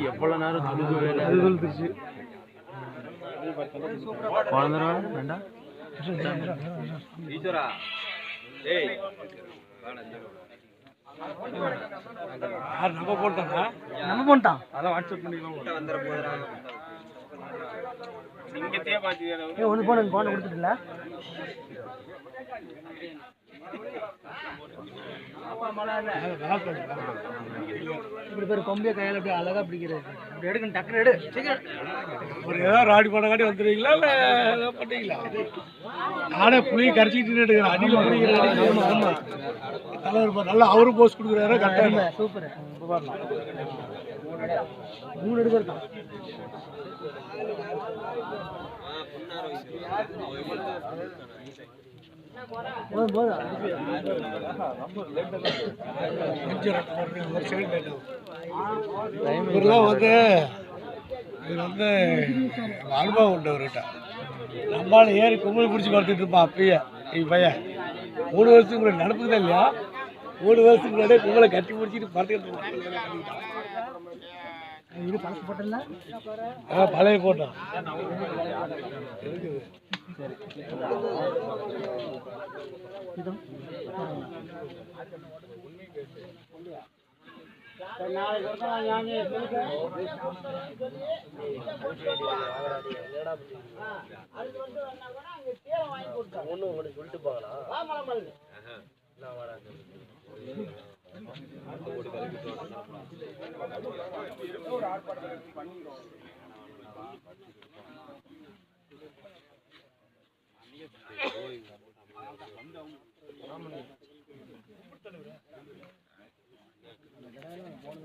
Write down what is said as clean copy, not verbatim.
எவ்வளவு நேரம் துளுக்குச்சு நம்ம போட்டான் அதான் வாட்ஸ்அப் பண்ணிக்கலாம் ஒன்று போன கொடுத்துட்டுல இப்படி பேர் கொம்பிய கையால் அப்படியே அழகா பிடிக்கிறது அப்படி எடுக்கணும் டக்குனு எடு ஒரு ஏதாவது ராடி பண்ண காட்டி வந்துடுவீங்களா இல்லை ஏதாவது பண்ணீங்களா நானே புளியை கரைச்சிக்கிட்டு எடுக்கிறேன் அடியில் பிடிக்கிறேன் ஆமாம் தலைவர் நல்லா அவரும் போஸ்ட் கொடுக்குறாரு கரெக்டாக சூப்பர் மூணு எடுக்கிறது அனுபவம் உண்டு அவர்கிட்ட நம்மளால ஏறி கும்பல் பிடிச்சி வளர்த்துட்டு இருப்பான் அப்பயே பையன் 3 வருஷத்துக்கு முன்னாடி நடப்புதான் இல்லையா 3 வருஷத்துக்கு முன்னாடியே கும்பலை கட்டி பிடிச்சிட்டு பறந்துட்டு இது பழசு போட்டல பழைய போட்டோம் இருக்குது சொல்லிட்டு போகலாம் ஆமாம்